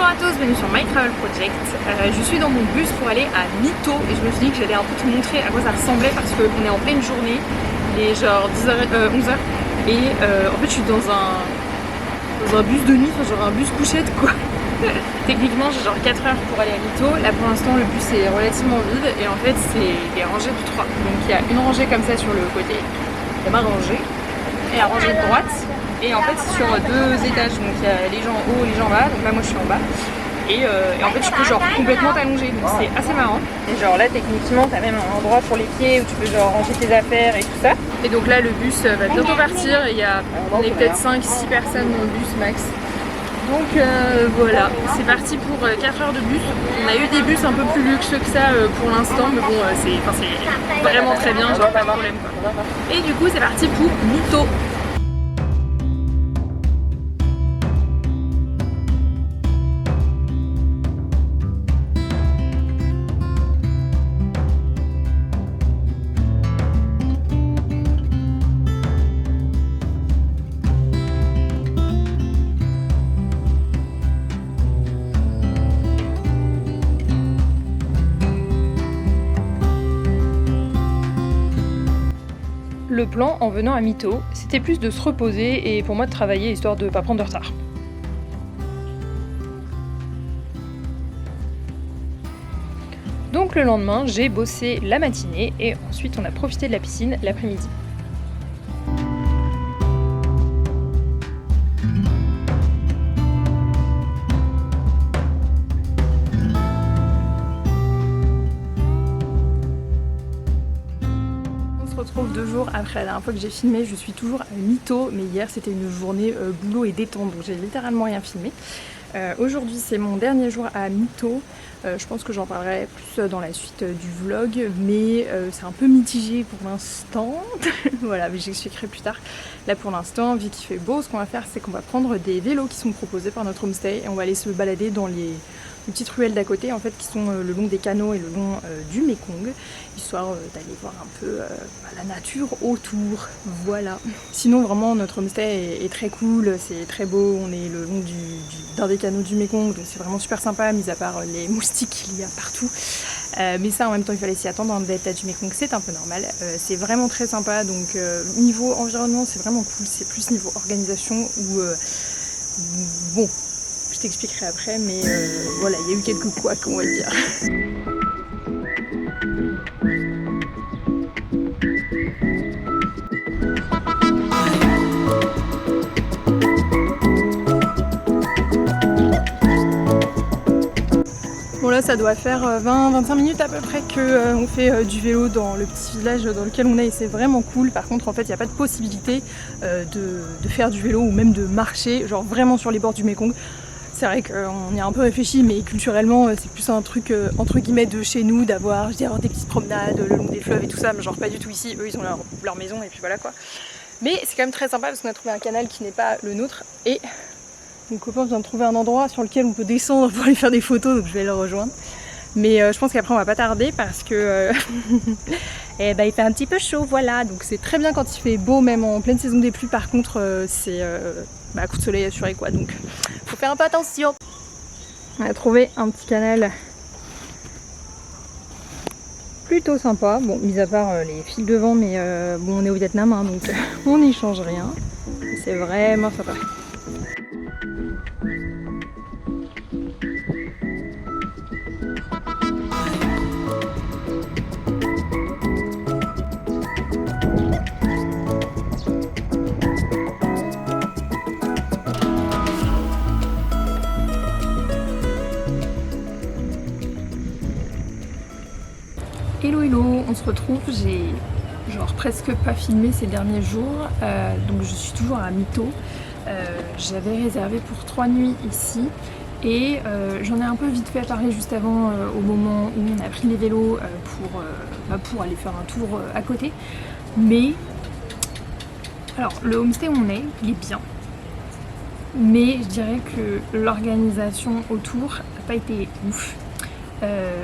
Bonjour à tous, bienvenue sur My Travel Project. Je suis dans mon bus pour aller à Mito et je me suis dit que j'allais un peu te montrer à quoi ça ressemblait parce qu'on est en pleine journée, il est genre 11h et en fait je suis dans un bus de nuit, enfin genre un bus couchette quoi. Techniquement j'ai genre 4 heures pour aller à Mito, là pour l'instant le bus est relativement vide et en fait c'est des rangées de 3. Donc il y a une rangée comme ça sur le côté, il y a ma rangée et la rangée de droite. Et en fait c'est sur 2 étages, donc il y a les gens en haut et les gens en bas, donc là moi je suis en bas. Et en fait tu peux genre complètement t'allonger, donc c'est assez marrant. Et genre là techniquement t'as même un endroit pour les pieds où tu peux genre ranger tes affaires et tout ça. Et donc là le bus va bientôt partir et on est peut-être 5-6 personnes dans le bus max. Donc voilà, c'est parti pour 4 heures de bus. On a eu des bus un peu plus luxueux que ça pour l'instant, mais bon c'est vraiment très bien, genre pas de problème quoi. Et du coup c'est parti pour Mito. Le plan en venant à Mito, c'était plus de se reposer et pour moi de travailler histoire de ne pas prendre de retard. Donc le lendemain, j'ai bossé la matinée et ensuite on a profité de la piscine l'après-midi. On se retrouve 2 jours après la dernière fois que j'ai filmé, je suis toujours à Mito, mais hier c'était une journée boulot et détente, donc j'ai littéralement rien filmé. Aujourd'hui c'est mon dernier jour à Mito, je pense que j'en parlerai plus dans la suite du vlog, mais c'est un peu mitigé pour l'instant, voilà, mais j'expliquerai plus tard. Là pour l'instant, vu qu'il fait beau, ce qu'on va faire c'est qu'on va prendre des vélos qui sont proposés par notre homestay et on va aller se balader dans les petites ruelles d'à côté en fait qui sont le long des canaux et le long du Mekong, histoire d'aller voir un peu la nature autour, voilà. Sinon vraiment notre homestay est très cool, c'est très beau, on est le long d'un des canaux du Mekong, donc c'est vraiment super sympa, mis à part les moustiques qu'il y a partout. Mais ça en même temps il fallait s'y attendre, dans le delta du Mekong c'est un peu normal, c'est vraiment très sympa, donc niveau environnement c'est vraiment cool, c'est plus niveau organisation où bon, je t'expliquerai après, mais voilà, il y a eu quelques couacs, on va dire. Bon là ça doit faire 20-25 minutes à peu près qu'on fait du vélo dans le petit village dans lequel on est et c'est vraiment cool. Par contre en fait il n'y a pas de possibilité de faire du vélo ou même de marcher genre vraiment sur les bords du Mekong. C'est vrai qu'on y a un peu réfléchi, mais culturellement c'est plus un truc entre guillemets de chez nous d'avoir des petites promenades le long des fleuves et tout ça, mais genre pas du tout ici, eux ils ont leur maison et puis voilà quoi. Mais c'est quand même très sympa parce qu'on a trouvé un canal qui n'est pas le nôtre et mon copain vient de trouver un endroit sur lequel on peut descendre pour aller faire des photos, donc je vais le rejoindre. Mais je pense qu'après on va pas tarder parce que il fait un petit peu chaud, voilà. Donc c'est très bien quand il fait beau, même en pleine saison des pluies. Par contre c'est coup de soleil assuré quoi, donc faut faire un peu attention. On a trouvé un petit canal plutôt sympa, bon mis à part les fils de vent, mais bon on est au Vietnam hein, donc on n'y change rien. C'est vraiment sympa. Hello hello, on se retrouve, j'ai genre presque pas filmé ces derniers jours, donc je suis toujours à Mito. J'avais réservé pour 3 nuits ici et j'en ai un peu vite fait parler juste avant au moment où on a pris les vélos pour aller faire un tour à côté. Mais alors le homestay où on est, il est bien, mais je dirais que l'organisation autour n'a pas été ouf.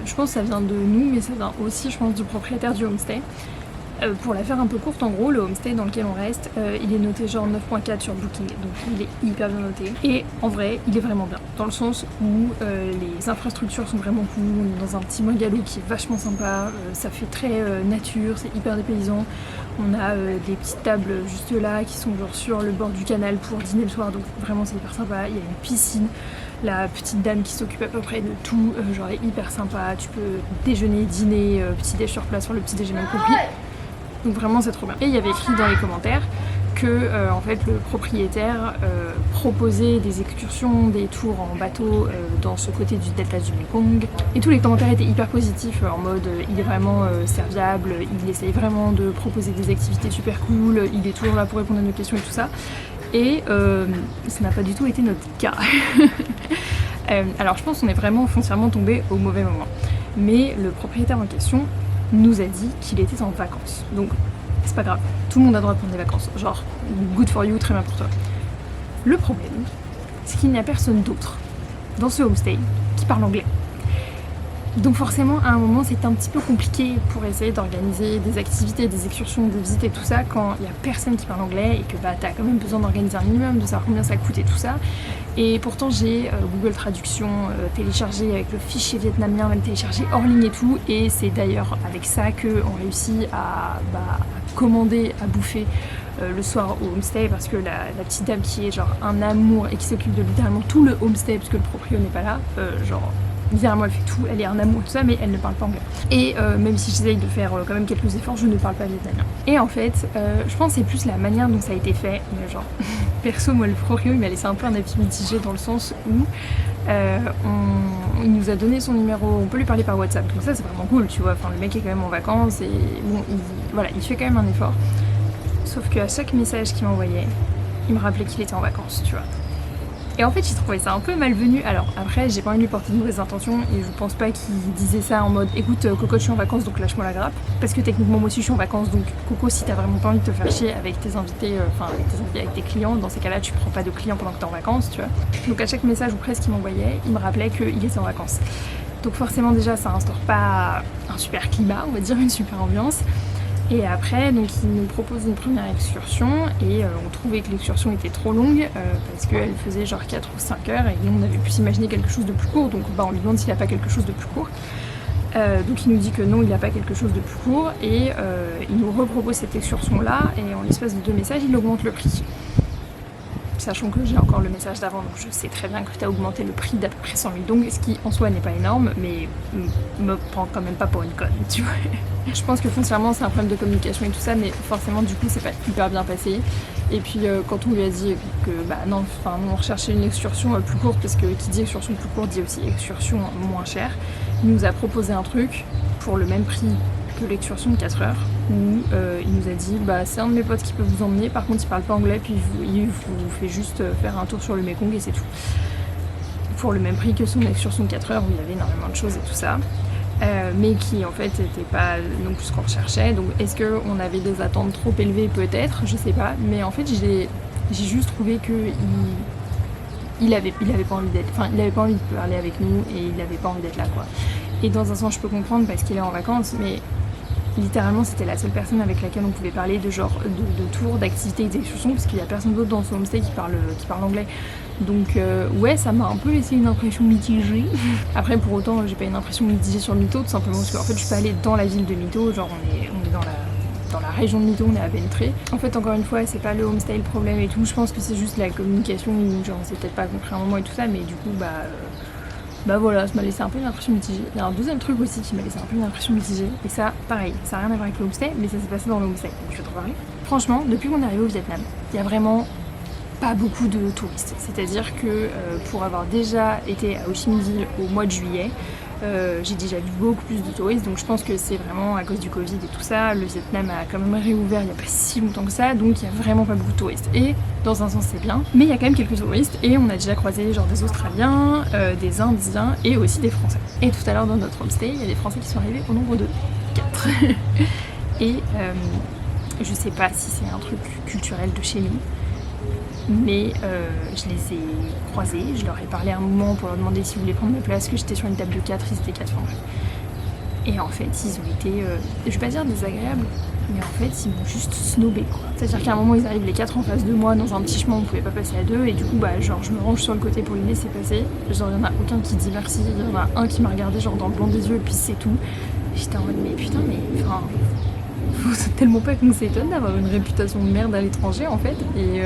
Je pense que ça vient de nous, mais ça vient aussi je pense du propriétaire du homestay. Pour la faire un peu courte, en gros, le homestay dans lequel on reste, il est noté genre 9.4 sur Booking, donc il est hyper bien noté. Et en vrai, il est vraiment bien, dans le sens où les infrastructures sont vraiment cool, on est dans un petit bungalow qui est vachement sympa, ça fait très nature, c'est hyper dépaysant. On a des petites tables juste là qui sont genre sur le bord du canal pour dîner le soir, donc vraiment c'est hyper sympa. Il y a une piscine, la petite dame qui s'occupe à peu près de tout, genre elle est hyper sympa. Tu peux déjeuner, dîner, petit déj sur place, enfin le petit déj j'ai même compris. Donc vraiment c'est trop bien. Et il y avait écrit dans les commentaires que en fait le propriétaire proposait des excursions, des tours en bateau dans ce côté du delta du Mekong. Et tous les commentaires étaient hyper positifs en mode il est vraiment serviable, il essaye vraiment de proposer des activités super cool, il est toujours là pour répondre à nos questions et tout ça. Et ça n'a pas du tout été notre cas. Alors je pense qu'on est vraiment foncièrement tombé au mauvais moment. Mais le propriétaire en question nous a dit qu'il était en vacances. Donc c'est pas grave, tout le monde a le droit de prendre des vacances. Genre, good for you, très bien pour toi. Le problème, c'est qu'il n'y a personne d'autre dans ce homestay qui parle anglais. Donc forcément, à un moment, c'est un petit peu compliqué pour essayer d'organiser des activités, des excursions, des visites et tout ça quand il n'y a personne qui parle anglais et que bah, t'as quand même besoin d'organiser un minimum, de savoir combien ça coûte et tout ça. Et pourtant, j'ai Google Traduction téléchargé avec le fichier vietnamien, même téléchargé hors ligne et tout. Et c'est d'ailleurs avec ça qu'on réussit à commander, à bouffer le soir au homestay, parce que la petite dame qui est genre un amour et qui s'occupe de littéralement tout le homestay parce que le proprio n'est pas là, genre littéralement elle fait tout, elle est un amour tout ça, mais elle ne parle pas anglais. Et même si j'essaye de faire quand même quelques efforts, je ne parle pas vietnamien. Et en fait, je pense que c'est plus la manière dont ça a été fait, mais genre perso moi le proprio il m'a laissé un peu un avis mitigé dans le sens où il nous a donné son numéro, on peut lui parler par WhatsApp, donc ça c'est vraiment cool, tu vois, enfin le mec est quand même en vacances et bon, il fait quand même un effort. Sauf qu'à chaque message qu'il m'envoyait, il me rappelait qu'il était en vacances, tu vois. Et en fait, j'ai trouvé ça un peu malvenu. Alors après, j'ai pas envie de lui porter de mauvaises intentions et je pense pas qu'il disait ça en mode écoute, Coco, je suis en vacances donc lâche-moi la grappe. Parce que techniquement, moi aussi, je suis en vacances donc Coco, si t'as vraiment pas envie de te faire chier avec tes invités, avec tes clients, dans ces cas-là, tu prends pas de clients pendant que t'es en vacances, tu vois. Donc à chaque message ou presque qu'il m'envoyait, il me rappelait qu'il était en vacances. Donc forcément, déjà, ça instaure pas un super climat, on va dire, une super ambiance. Et après, donc il nous propose une première excursion et on trouvait que l'excursion était trop longue parce qu'elle faisait genre 4 ou 5 heures et nous on avait pu s'imaginer quelque chose de plus court, donc on lui demande s'il n'a pas quelque chose de plus court. Donc il nous dit que non, il n'a pas quelque chose de plus court et il nous repropose cette excursion là et en l'espace de 2 messages il augmente le prix. Sachant que j'ai encore le message d'avant, donc je sais très bien que tu as augmenté le prix d'à peu près 100 000 dong, ce qui en soi n'est pas énorme, mais me prend quand même pas pour une conne, tu vois. Je pense que foncièrement c'est un problème de communication et tout ça, mais forcément du coup c'est pas hyper bien passé. Et puis quand on lui a dit que bah non, enfin on recherchait une excursion plus courte, parce que qui dit excursion plus courte dit aussi excursion moins chère, il nous a proposé un truc pour le même prix que l'excursion de 4 heures où il nous a dit bah c'est un de mes potes qui peut vous emmener, par contre il parle pas anglais puis il vous fait juste faire un tour sur le Mekong et c'est tout. Pour le même prix que son excursion de 4 heures où il y avait énormément de choses et tout ça. Mais qui en fait n'était pas non plus ce qu'on recherchait. Donc est-ce qu'on avait des attentes trop élevées? Peut-être, je sais pas. Mais en fait j'ai juste trouvé que il avait pas envie d'être, enfin il avait pas envie de parler avec nous et il avait pas envie d'être là quoi. Et dans un sens je peux comprendre parce qu'il est en vacances, mais littéralement c'était la seule personne avec laquelle on pouvait parler de genre de tours, d'activités et d'excursions, parce qu'il y a personne d'autre dans son homestay qui parle anglais. Donc ouais, ça m'a un peu laissé une impression mitigée. Après pour autant j'ai pas une impression mitigée sur Mito, tout simplement parce qu'en fait je suis pas allée dans la ville de Mito, genre on est dans la région de Mito, on est à Bến Tre. En fait encore une fois c'est pas le homestay le problème et tout, je pense que c'est juste la communication, genre on s'est peut-être pas compris un moment et tout ça, mais du coup bah voilà, ça m'a laissé un peu une impression mitigée. Il y a un deuxième truc aussi qui m'a laissé un peu une impression mitigée, et ça pareil, ça n'a rien à voir avec le homestay, mais ça s'est passé dans le homestay, donc je vais te reparler. Franchement, depuis qu'on est arrivé au Vietnam, il y a vraiment pas beaucoup de touristes. C'est-à-dire que pour avoir déjà été à Ho Chi Minh Ville au mois de juillet, j'ai déjà vu beaucoup plus de touristes, donc je pense que c'est vraiment à cause du Covid et tout ça. Le Vietnam a quand même réouvert il n'y a pas si longtemps que ça, donc il n'y a vraiment pas beaucoup de touristes. Et dans un sens c'est bien, mais il y a quand même quelques touristes et on a déjà croisé genre des Australiens, des Indiens et aussi des Français. Et tout à l'heure dans notre homestay, il y a des Français qui sont arrivés au nombre de 4. Et je sais pas si c'est un truc culturel de chez nous, mais je les ai croisés, je leur ai parlé un moment pour leur demander s'ils voulaient prendre ma place, que j'étais sur une table de 4, ils étaient 4, enfin bref. Et en fait ils ont été, je vais pas dire désagréables, Mais en fait, ils m'ont juste snobé quoi. C'est-à-dire qu'à un moment, ils arrivent les 4 en face de moi dans un petit chemin, on pouvait pas passer à 2, et du coup, bah, genre, je me range sur le côté pour les laisser passer. Genre, il y en a aucun qui dit merci, il y en a un qui m'a regardé, genre, dans le blanc des yeux, et puis c'est tout. Et j'étais en mode, mais putain, mais enfin. Faut tellement pas qu'on s'étonne d'avoir une réputation de merde à l'étranger en fait. Et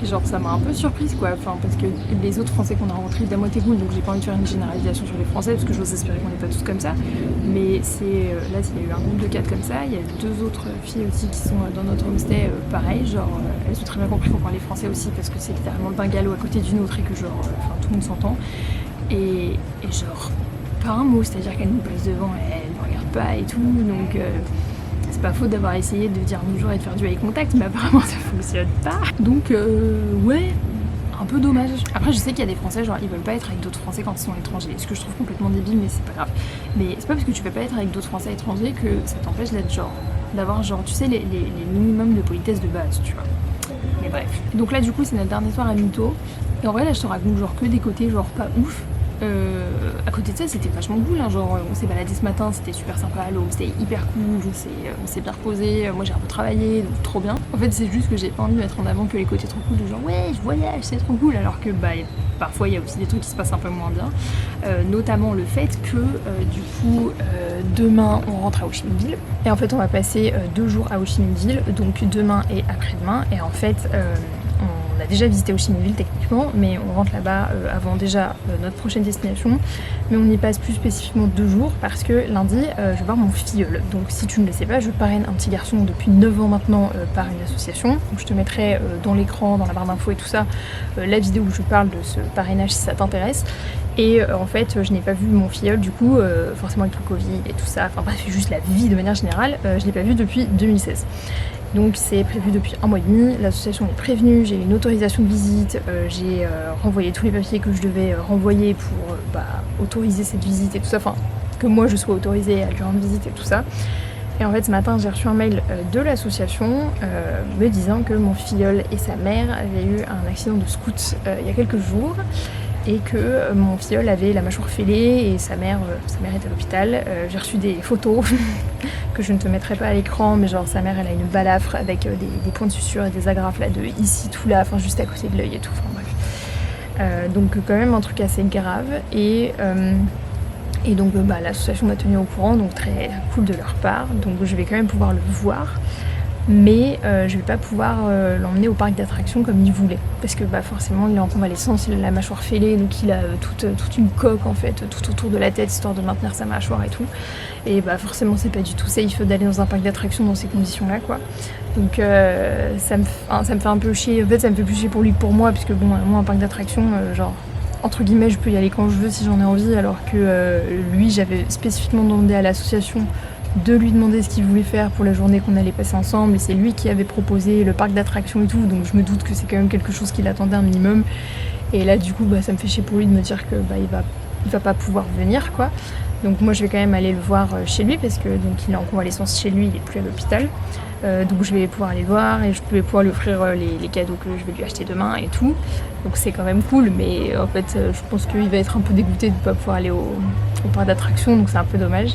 genre ça m'a un peu surprise quoi, enfin, parce que les autres Français qu'on a rencontrés évidemment étaient cool, donc j'ai pas envie de faire une généralisation sur les Français parce que j'ose espérer qu'on n'est pas tous comme ça, mais c'est là il y a eu un groupe de 4 comme ça, il y a 2 autres filles aussi qui sont dans notre homestay pareil, genre elles ont très bien compris qu'on parlait français aussi parce que c'est littéralement le bungalow à côté d'une autre et que genre tout le monde s'entend, et genre pas un mot, c'est à dire qu'elle nous passe devant, elle ne regarde pas et tout, donc c'est pas faute d'avoir essayé de dire bonjour et de faire du eye contact, mais apparemment ça fonctionne pas. Donc ouais, un peu dommage. Après je sais qu'il y a des Français, genre ils veulent pas être avec d'autres Français quand ils sont étrangers, ce que je trouve complètement débile, mais c'est pas grave. Mais c'est pas parce que tu peux pas être avec d'autres Français étrangers que ça t'empêche d'être genre, d'avoir genre, tu sais, les minimums de politesse de base, tu vois. Mais bref. Donc là du coup c'est notre dernier soir à Mito, et en vrai là je te raconte genre que des côtés genre pas ouf. À côté de ça c'était vachement cool, hein, genre on s'est baladé ce matin, c'était super sympa, l'eau c'était hyper cool, on s'est bien reposé, moi j'ai un peu travaillé, donc trop bien. En fait c'est juste que j'ai pas envie de mettre en avant que les côtés trop cool, de genre ouais je voyage, c'est trop cool, alors que bah parfois il y a aussi des trucs qui se passent un peu moins bien, notamment le fait que du coup demain on rentre à Ho Chi Minh Ville, et en fait on va passer 2 jours à Ho Chi Minh Ville, donc demain et après-demain, et en fait on a déjà visité Ho Chi Minh Ville techniquement, mais on rentre là-bas avant déjà notre prochaine destination, mais on y passe plus spécifiquement 2 jours parce que lundi je vais voir mon filleul. Donc si tu ne le sais pas, je parraine un petit garçon depuis 9 ans maintenant par une association. Donc je te mettrai dans l'écran, dans la barre d'infos et tout ça, la vidéo où je parle de ce parrainage si ça t'intéresse. Et en fait je n'ai pas vu mon filleul du coup, forcément avec le Covid et tout ça, enfin bref juste la vie de manière générale, je ne l'ai pas vu depuis 2016. Donc c'est prévu depuis 1 mois et demi, l'association est prévenue, j'ai une autorisation de visite, j'ai renvoyé tous les papiers que je devais renvoyer pour autoriser cette visite et tout ça, enfin que moi je sois autorisée à lui rendre visite et tout ça. Et en fait ce matin j'ai reçu un mail de l'association me disant que mon filleul et sa mère avaient eu un accident de scoot il y a quelques jours, et que mon filleul avait la mâchoire fêlée et sa mère est à l'hôpital. J'ai reçu des photos que je ne te mettrai pas à l'écran, mais genre sa mère elle a une balafre avec des points de suture et des agrafes là de ici tout là, enfin juste à côté de l'œil et tout, enfin bref. Donc quand même un truc assez grave, et donc l'association m'a tenu au courant, donc très cool de leur part, donc je vais quand même pouvoir le voir. Mais je vais pas pouvoir l'emmener au parc d'attractions comme il voulait, parce que forcément il est en convalescence, il a la mâchoire fêlée, donc il a toute une coque en fait tout autour de la tête histoire de maintenir sa mâchoire et tout, et forcément c'est pas du tout safe d'aller dans un parc d'attractions dans ces conditions là quoi. Donc ça me fait un peu chier, en fait ça me fait plus chier pour lui que pour moi, puisque bon moi un parc d'attractions genre entre guillemets je peux y aller quand je veux si j'en ai envie, alors que lui j'avais spécifiquement demandé à l'association de lui demander ce qu'il voulait faire pour la journée qu'on allait passer ensemble, et c'est lui qui avait proposé le parc d'attractions et tout, donc je me doute que c'est quand même quelque chose qu'il attendait un minimum, et là du coup ça me fait chier pour lui de me dire que il va pas pouvoir venir quoi. Donc moi je vais quand même aller le voir chez lui, parce que donc il est en convalescence chez lui, il est plus à l'hôpital, donc je vais pouvoir aller le voir et je vais pouvoir lui offrir les cadeaux que je vais lui acheter demain et tout, donc c'est quand même cool, mais en fait je pense qu'il va être un peu dégoûté de ne pas pouvoir aller au parc d'attractions, donc c'est un peu dommage.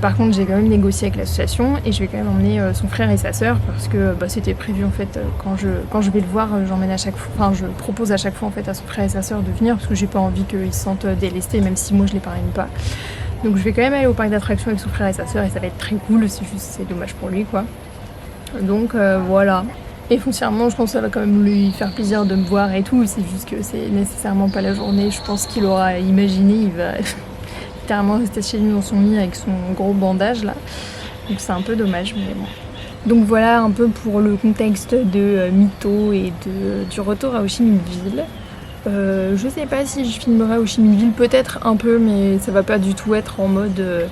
Par contre j'ai quand même négocié avec l'association, et je vais quand même emmener son frère et sa sœur, parce que c'était prévu en fait, quand je vais le voir, j'emmène à chaque fois, enfin je propose à chaque fois en fait à son frère et sa sœur de venir, parce que j'ai pas envie qu'ils se sentent délestés même si moi je les parraine pas. Donc je vais quand même aller au parc d'attractions avec son frère et sa sœur, et ça va être très cool, c'est dommage pour lui quoi. Donc voilà. Et foncièrement je pense que ça va quand même lui faire plaisir de me voir et tout, c'est juste que c'est nécessairement pas la journée, je pense qu'il aura imaginé, il va littéralement rester chez lui dans son lit avec son gros bandage là, donc c'est un peu dommage, mais bon. Donc voilà un peu pour le contexte de Mito et du retour à Ho Chi Minh Ville. Je sais pas si je filmerai Ho Chi Minh Ville, peut-être un peu, mais ça va pas du tout être en mode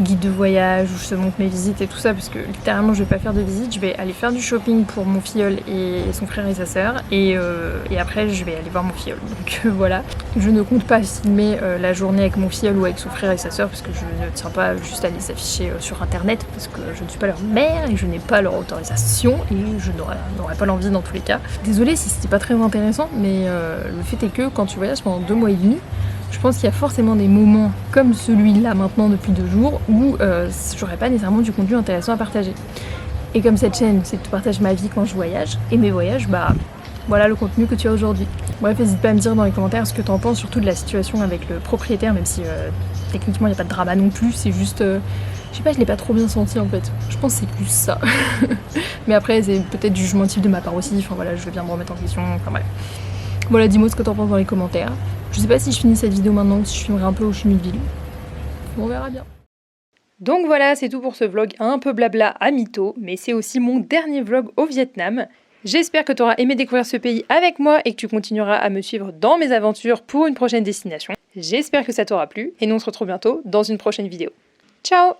guide de voyage où je te montre mes visites et tout ça, parce que littéralement je vais pas faire de visite, je vais aller faire du shopping pour mon filleul et son frère et sa sœur, et après je vais aller voir mon filleul, donc voilà. Je ne compte pas filmer la journée avec mon filleul ou avec son frère et sa sœur, parce que je ne tiens pas juste à les afficher sur internet, parce que je ne suis pas leur mère et je n'ai pas leur autorisation, et je n'aurais pas l'envie dans tous les cas. Désolée si c'était pas très intéressant, mais le fait est que quand tu voyages pendant 2 mois et demi, Je pense qu'il y a forcément des moments comme celui-là maintenant depuis 2 jours où j'aurais pas nécessairement du contenu intéressant à partager. Et comme cette chaîne, c'est de partager ma vie quand je voyage, et mes voyages, bah voilà le contenu que tu as aujourd'hui. Bref, n'hésite pas à me dire dans les commentaires ce que t'en penses, surtout de la situation avec le propriétaire, même si techniquement il n'y a pas de drama non plus, c'est juste... je sais pas, je l'ai pas trop bien senti en fait. Je pense que c'est plus ça. Mais après, c'est peut-être jugementif de ma part aussi, enfin voilà, je veux bien me remettre en question, enfin bref. Voilà, dis-moi ce que t'en penses dans les commentaires. Je sais pas si je finis cette vidéo maintenant ou si je filmerai un peu au Chumiville. On verra bien. Donc voilà, c'est tout pour ce vlog un peu blabla à mytho, mais c'est aussi mon dernier vlog au Vietnam. J'espère que tu auras aimé découvrir ce pays avec moi et que tu continueras à me suivre dans mes aventures pour une prochaine destination. J'espère que ça t'aura plu et nous on se retrouve bientôt dans une prochaine vidéo. Ciao!